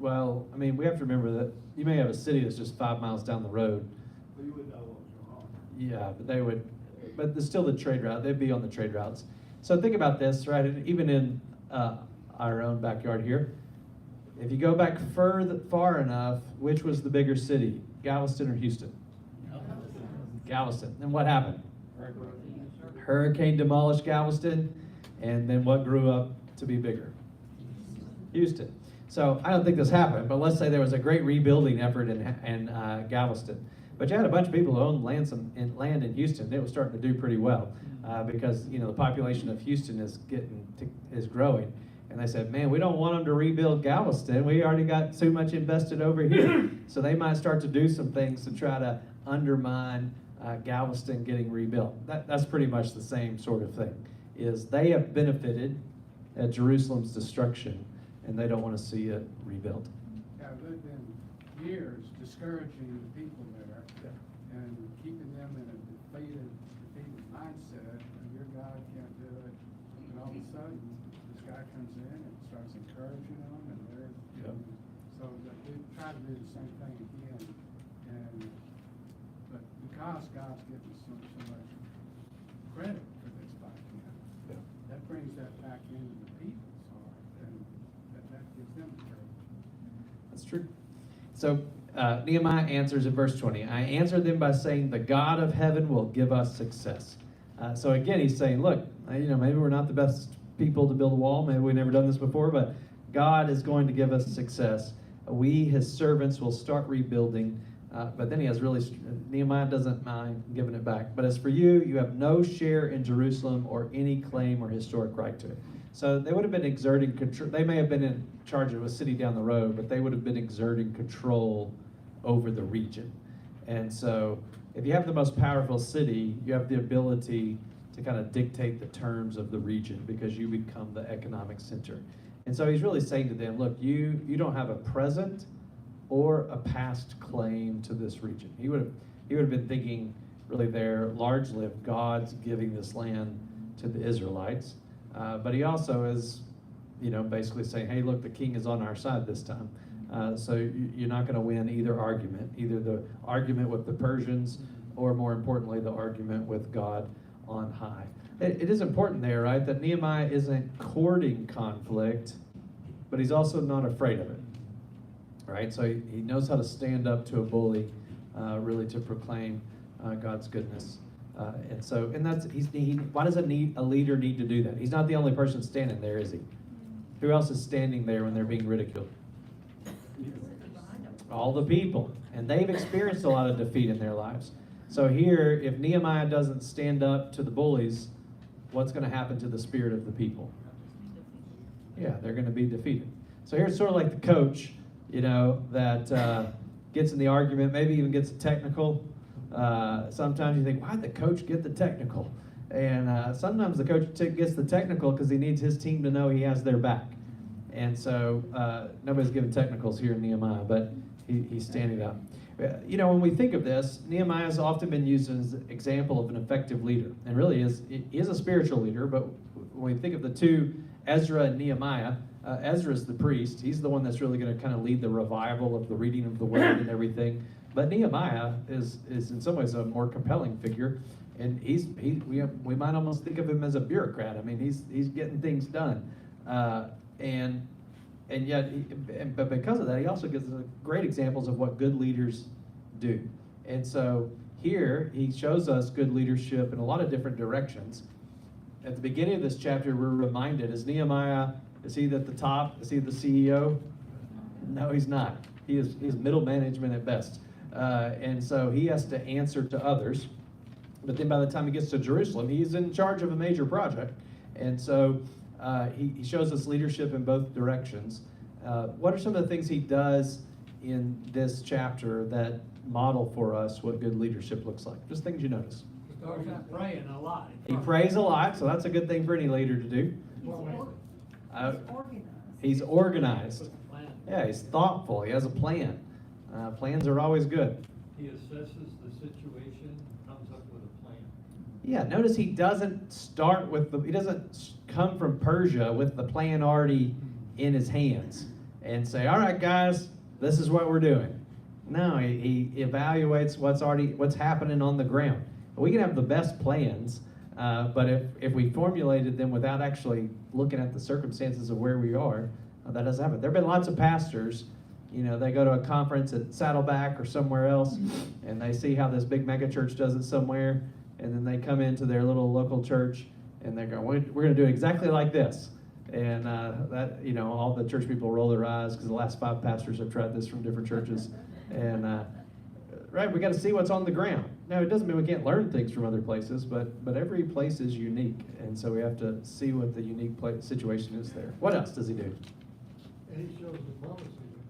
S1: well, I mean, we have to remember that you may have a city that's just 5 miles down the road.
S2: But you would know what was going on.
S1: Yeah, but there's still the trade route. They'd be on the trade routes. So think about this, right? And even in our own backyard here, if you go back far enough, which was the bigger city, Galveston or Houston? Galveston. And what happened? Hurricane demolished Galveston, and then what grew up to be bigger? Houston. So I don't think this happened, but let's say there was a great rebuilding effort in Galveston. But you had a bunch of people who owned land in Houston. It was starting to do pretty well because the population of Houston is growing. And they said, man, we don't want them to rebuild Galveston. We already got too much invested over here. So they might start to do some things to try to undermine Galveston getting rebuilt. That's pretty much the same sort of thing. Is they have benefited at Jerusalem's destruction, and they don't want to see it rebuilt.
S4: Yeah, I've lived in years discouraging the people there and keeping them in a defeated mindset, and your God can't do it. And all of a sudden, this guy comes in and starts encouraging them, and so that we try to do the same thing again. But because God's given so much credit for this back then, that brings that back into the people's heart, and that gives them credit.
S1: That's true. So Nehemiah answers in verse 20. I answered them by saying, the God of heaven will give us success. So again, he's saying, look, maybe we're not the best people to build a wall. Maybe we've never done this before, but God is going to give us success. We, his servants, will start rebuilding. But then Nehemiah doesn't mind giving it back. But as for you, you have no share in Jerusalem or any claim or historic right to it. So they would have been exerting control. They may have been in charge of a city down the road, but they would have been exerting control over the region. And so if you have the most powerful city, you have the ability to kind of dictate the terms of the region because you become the economic center. And so he's really saying to them, look, you don't have a present or a past claim to this region. He would have been thinking really there largely of God's giving this land to the Israelites. But he also is, basically saying, hey, look, the king is on our side this time. So you're not going to win either argument, either the argument with the Persians or more importantly, the argument with God on high. It is important there, right, that Nehemiah isn't courting conflict, but he's also not afraid of it, right? So he knows how to stand up to a bully, really to proclaim God's goodness. Why does a leader need to do that? He's not the only person standing there, is he? Who else is standing there when they're being ridiculed? All the people. And they've experienced a lot of defeat in their lives. So here, if Nehemiah doesn't stand up to the bullies, what's going to happen to the spirit of the people? Yeah, they're going to be defeated. So here's sort of like the coach, that gets in the argument, maybe even gets a technical. Sometimes you think, why'd the coach get the technical? And sometimes the coach gets the technical because he needs his team to know he has their back. And so nobody's giving technicals here in Nehemiah, but he's standing up. When we think of this, Nehemiah has often been used as an example of an effective leader, and really is a spiritual leader. But when we think of the two, Ezra and Nehemiah, Ezra's the priest. He's the one that's really going to kind of lead the revival of the reading of the word and everything. But Nehemiah is in some ways a more compelling figure, and we might almost think of him as a bureaucrat. I mean, he's getting things done, but because of that, he also gives us great examples of what good leaders do. And so here he shows us good leadership in a lot of different directions. At the beginning of this chapter, we're reminded: is he at the top? Is he the CEO? No, he's not. He's middle management at best. And so he has to answer to others. But then by the time he gets to Jerusalem, he's in charge of a major project. And so he shows us leadership in both directions. What are some of the things he does in this chapter that model for us what good leadership looks like? Just things you notice.
S6: He starts out praying a lot.
S1: He prays a lot, so that's a good thing for any leader to do. He's organized. Yeah, he's thoughtful. He has a plan. Plans are always good.
S2: He assesses the situation, comes up with a plan.
S1: Yeah, notice he doesn't come from Persia with the plan already in his hands and say, all right, guys, this is what we're doing. No, he evaluates what's happening on the ground. We can have the best plans, but if we formulated them without actually looking at the circumstances of where we are, that doesn't happen. There have been lots of pastors, they go to a conference at Saddleback or somewhere else, and they see how this big mega church does it somewhere, and then they come into their little local church, and they go, we're going to do it exactly like this. And all the church people roll their eyes because the last 5 pastors have tried this from different churches. And right, we got to see what's on the ground. Now, it doesn't mean we can't learn things from other places, but every place is unique, and so we have to see what the unique situation is there. What else does he do?
S2: And he shows diplomacy with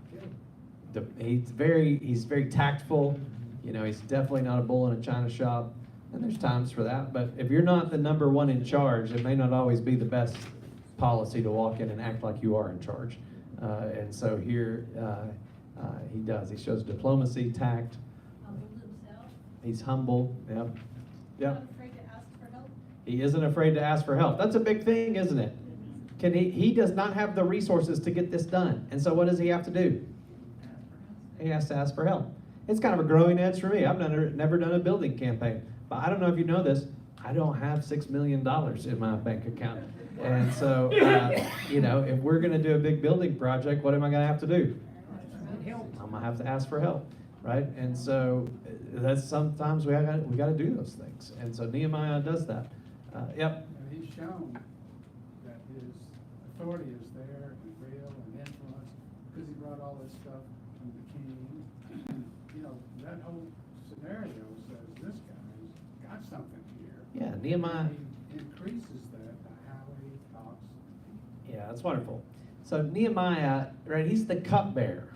S2: the king.
S1: He's very tactful. He's definitely not a bull in a china shop, and there's times for that. But if you're not the number one in charge, it may not always be the best policy to walk in and act like you are in charge. And so here he does. He shows diplomacy, tact.
S3: Humbled himself.
S1: He's humble. Yep.
S5: Not afraid to ask for help.
S1: He isn't afraid to ask for help. That's a big thing, isn't it? He does not have the resources to get this done. And so what does he have to do? He has to ask for help. It's kind of a growing edge for me. I've never done a building campaign. But I don't know if you know this, I don't have $6 million in my bank account. And so, if we're going to do a big building project, what am I going to have to do? I'm going to have to ask for help, right? And so that's sometimes we got to do those things. And so Nehemiah does that. Yep.
S4: And he's shown that his authority is there and real and influence because he brought all this stuff from the king. That whole scenario says this guy's got something here.
S1: Yeah, Nehemiah.
S4: He increases that by how he talks.
S1: Yeah, that's wonderful. So Nehemiah, right, he's the cupbearer.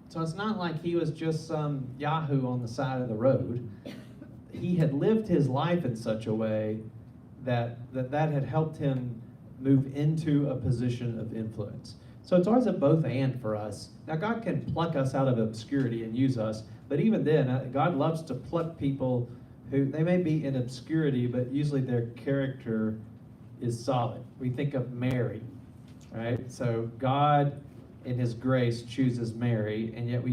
S1: So it's not like he was just some yahoo on the side of the road. He had lived his life in such a way that had helped him move into a position of influence. So it's always a both and for us. Now God can pluck us out of obscurity and use us, but even then, God loves to pluck people who, they may be in obscurity, but usually their character is solid. We think of Mary, right? So God, in His grace, chooses Mary, and yet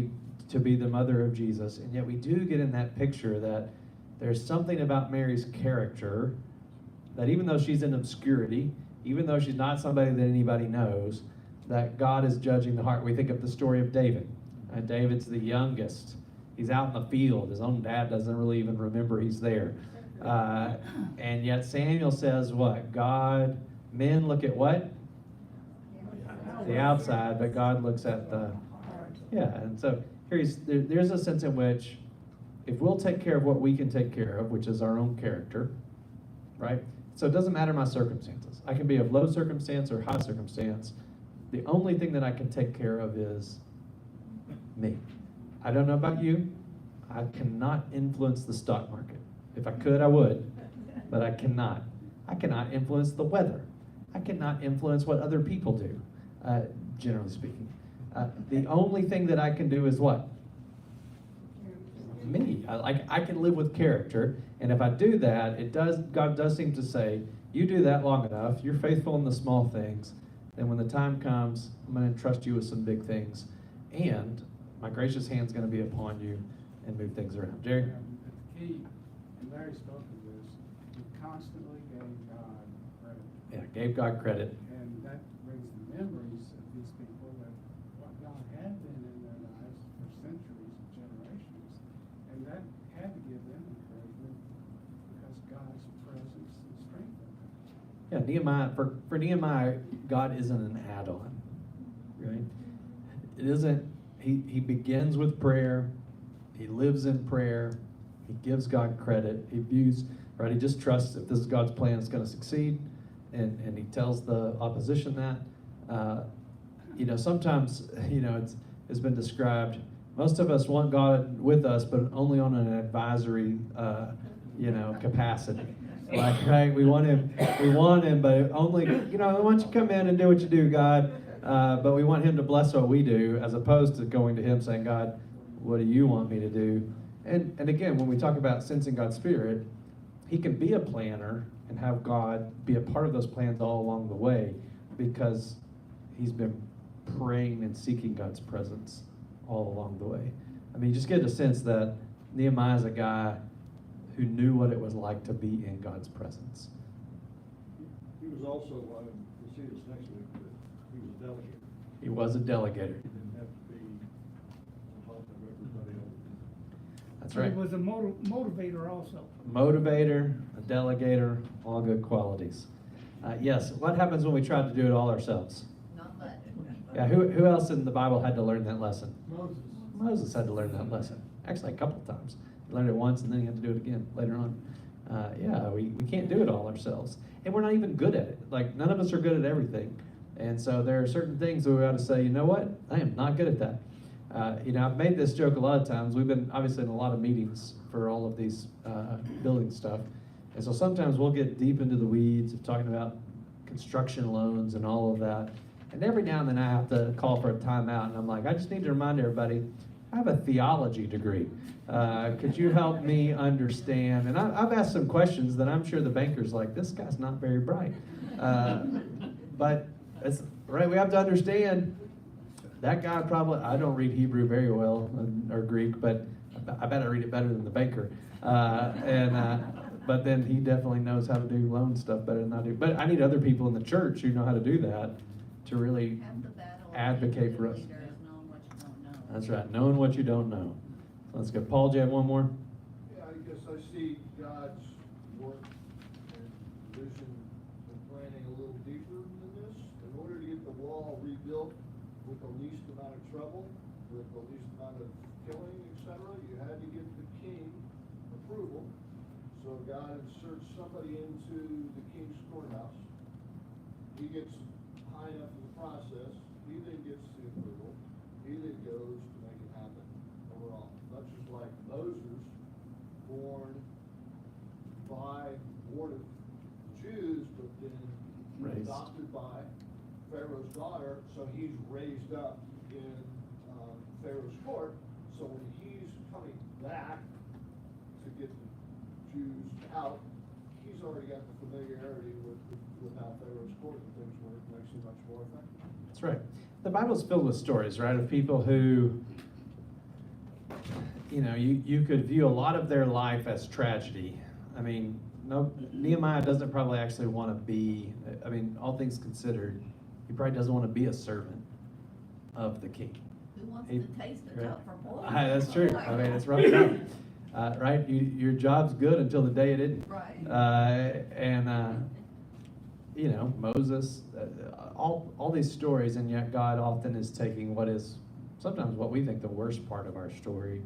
S1: to be the mother of Jesus, and yet we do get in that picture that there's something about Mary's character that even though she's in obscurity, even though she's not somebody that anybody knows, that God is judging the heart. We think of the story of David. And David's the youngest. He's out in the field. His own dad doesn't really even remember he's there. And yet Samuel says what? Men look at what? The outside, but God looks at the, yeah. And so there's a sense in which if we'll take care of what we can take care of, which is our own character, right? So it doesn't matter my circumstances. I can be of low circumstance or high circumstance. The only thing that I can take care of is me. I don't know about you. I cannot influence the stock market. If I could, I would, but I cannot. I cannot influence the weather. I cannot influence what other people do, generally speaking. The only thing that I can do is what? Me. I can live with character, and if I do that, God does seem to say, you do that long enough, you're faithful in the small things, then when the time comes, I'm going to entrust you with some big things, and my gracious hand's going to be upon you and move things around. Jerry?
S4: The key, and Larry spoke of this, he constantly gave God credit.
S1: Yeah, gave God credit.
S4: And that brings the memories of these people that what God had been in their lives for centuries and generations. And that had to give them encouragement because God's presence and strength in them.
S1: Yeah, Nehemiah, for Nehemiah, God isn't an add-on, right? It isn't, he begins with prayer, he lives in prayer, he gives God credit, he views, right, he just trusts if this is God's plan, it's gonna succeed, and he tells the opposition that. Sometimes, it's been described, most of us want God with us, but only on an advisory, capacity. Like, right, we want him, but only, why don't you come in and do what you do, God, but we want him to bless what we do, as opposed to going to him saying, God, what do you want me to do? And again, when we talk about sensing God's Spirit, he can be a planner and have God be a part of those plans all along the way, because he's been praying and seeking God's presence all along the way. I mean, you just get a sense that Nehemiah's a guy who knew what it was like to be in God's presence.
S2: He was also, we'll see this next week, but he was a delegate.
S1: He was a delegator.
S2: He didn't have to be on top of everybody else.
S1: That's
S7: But
S1: right.
S7: he was a motivator also.
S1: Motivator, a delegator, all good qualities. Yes, what happens when we try to do it all ourselves?
S3: Not much.
S1: Yeah, who else in the Bible had to learn that lesson?
S4: Moses.
S1: Moses had to learn that lesson. Actually, a couple of times. He learned it once and then he had to do it again later on. We can't do it all ourselves. And we're not even good at it. Like, none of us are good at everything. And so there are certain things that we ought to say, you know what? I am not good at that. I've made this joke a lot of times. We've been obviously in a lot of meetings for all of these building stuff. And so sometimes we'll get deep into the weeds of talking about construction loans and all of that. And every now and then I have to call for a timeout, and I'm like, I just need to remind everybody, I have a theology degree. Could you help me understand? And I've asked some questions that I'm sure the banker's like, this guy's not very bright. But it's right, we have to understand that guy probably, I don't read Hebrew very well, or Greek, but I bet I read it better than the banker. But then he definitely knows how to do loan stuff better than I do. But I need other people in the church who know how to do that to really
S3: Half the battle of
S1: advocate for us.
S3: being a leader is knowing what you don't know.
S1: That's right, knowing what you don't know. Let's go. Paul, do you have one more?
S2: Yeah, I guess I see God's work and vision and planning a little deeper than this. In order to get the wall rebuilt with the least amount of trouble, with the least amount of killing, etc., you had to get the king approval. So God inserts somebody into the king's courthouse. He gets high enough in the process. He then gets the approval. He then goes to make it happen overall. Much as like Moses, born by ward of Jews, but then
S1: Raised.
S2: adopted by Pharaoh's daughter, so he's raised up in Pharaoh's court. So when he's coming back to get the Jews out, he's already got the familiarity with how Pharaoh's court and things work. Makes him much more effective.
S1: That's right. The Bible's filled with stories, right, of people who, you could view a lot of their life as tragedy. I mean, no, Nehemiah doesn't probably actually want to be, all things considered, he probably doesn't want to be a servant of the king.
S3: Who wants
S1: He-
S3: to taste the
S1: right.
S3: cup from boiling?
S1: That's true. I mean, it's rough enough. Right? Your job's good until the day it isn't.
S3: Right.
S1: Moses, all these stories, and yet God often is taking what is sometimes what we think the worst part of our story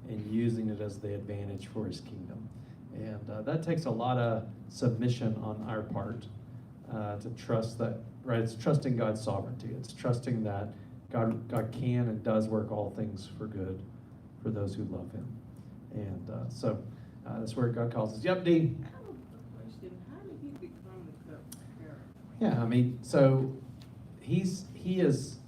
S1: and using it as the advantage for his kingdom. And that takes a lot of submission on our part to trust that, right? It's trusting God's sovereignty. It's trusting that God can and does work all things for good for those who love him. And so that's where God calls us. Yep, Dee.
S8: I have a question. How did he become the cupbearer?
S1: Yeah, so he is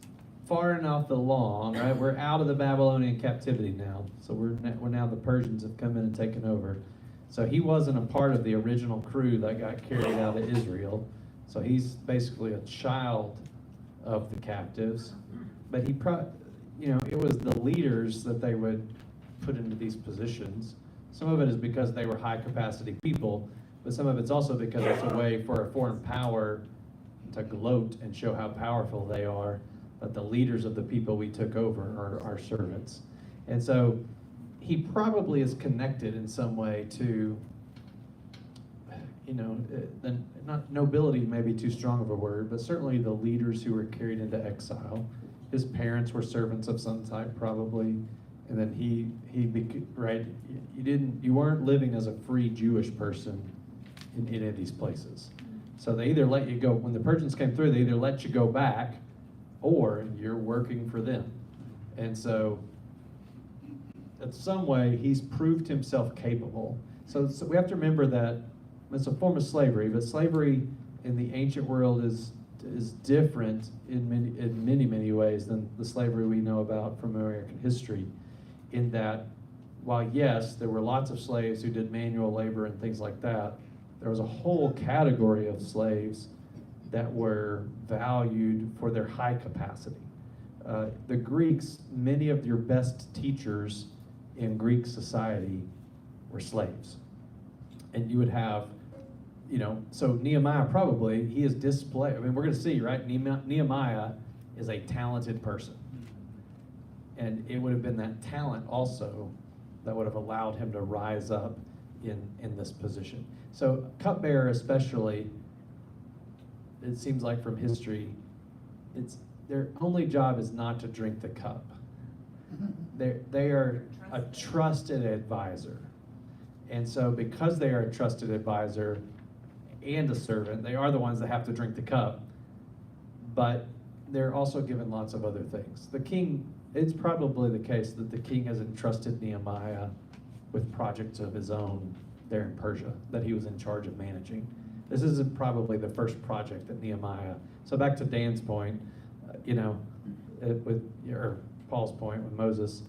S1: far enough along, right? We're out of the Babylonian captivity now. So we're now the Persians have come in and taken over. So he wasn't a part of the original crew that got carried out of Israel. So he's basically a child of the captives. But it was the leaders that they would put into these positions. Some of it is because they were high capacity people, but some of it's also because it's a way for a foreign power to gloat and show how powerful they are, that the leaders of the people we took over are our servants. And so he probably is connected in some way to, not nobility may be too strong of a word, but certainly the leaders who were carried into exile. His parents were servants of some type probably, and then you weren't living as a free Jewish person in any of these places. So they either let you go, when the Persians came through, they either let you go back or you're working for them. And so in some way, he's proved himself capable. So we have to remember that it's a form of slavery, but slavery in the ancient world is different in many ways than the slavery we know about from American history, in that while yes, there were lots of slaves who did manual labor and things like that, there was a whole category of slaves that were valued for their high capacity. The Greeks, many of your best teachers in Greek society were slaves. And you would have, so Nehemiah probably, he is displayed. We're going to see, right? Nehemiah is a talented person. And it would have been that talent also that would have allowed him to rise up in this position. So cupbearer especially, it seems like from history, their only job is not to drink the cup. They are a trusted advisor. And so because they are a trusted advisor and a servant, they are the ones that have to drink the cup, but they're also given lots of other things. The king, it's probably the case that the king has entrusted Nehemiah with projects of his own there in Persia that he was in charge of managing. This isn't probably the first project that Nehemiah, so back to Dan's point, or Paul's point with Moses,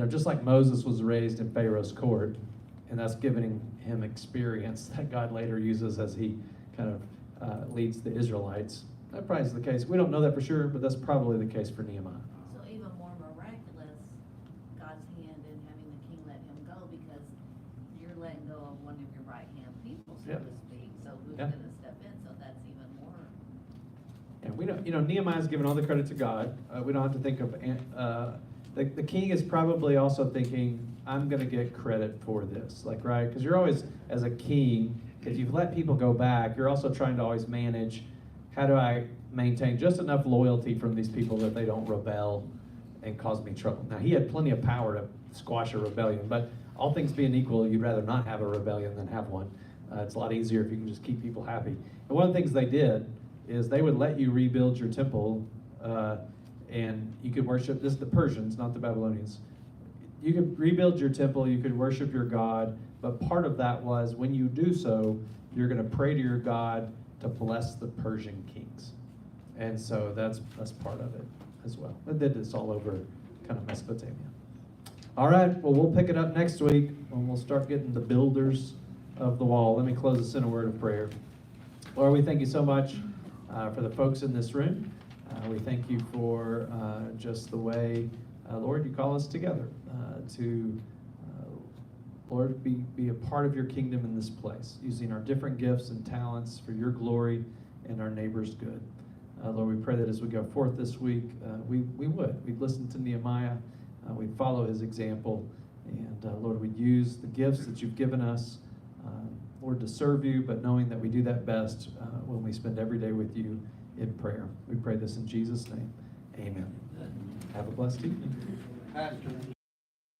S1: just like Moses was raised in Pharaoh's court, and that's giving him experience that God later uses as he kind of leads the Israelites. That probably is the case. We don't know that for sure, but that's probably the case for Nehemiah.
S3: So even more miraculous, God's hand in having the king let him go, because you're letting go of one of your right-hand people, so
S1: Yeah.
S3: to speak. So who's
S1: Yeah.
S3: gonna step in? So that's even more.
S1: And we don't, Nehemiah's given all the credit to God. We don't have to think of, the king is probably also thinking, I'm gonna get credit for this, right? Because you're always, as a king, if you've let people go back, you're also trying to always manage, how do I maintain just enough loyalty from these people that they don't rebel and cause me trouble? Now, he had plenty of power to squash a rebellion, but all things being equal, you'd rather not have a rebellion than have one. It's a lot easier if you can just keep people happy. And one of the things they did is they would let you rebuild your temple, and you could worship, this is the Persians, not the Babylonians. you could rebuild your temple, you could worship your God, but part of that was when you do so, you're going to pray to your God to bless the Persian kings. And so that's part of it as well. They did this all over kind of Mesopotamia. All right, well, we'll pick it up next week when we'll start getting the builders of the wall. Let me close this in a word of prayer. Lord, we thank you so much for the folks in this room. We thank you for just the way, Lord, you call us together to, Lord, be a part of your kingdom in this place, using our different gifts and talents for your glory and our neighbor's good. Lord, we pray that as we go forth this week, we'd listen to Nehemiah, we'd follow his example, and Lord, we'd use the gifts that you've given us, Lord, to serve you, but knowing that we do that best when we spend every day with you in prayer. We pray this in Jesus' name. Amen. Have a blessed evening.
S2: Pastor.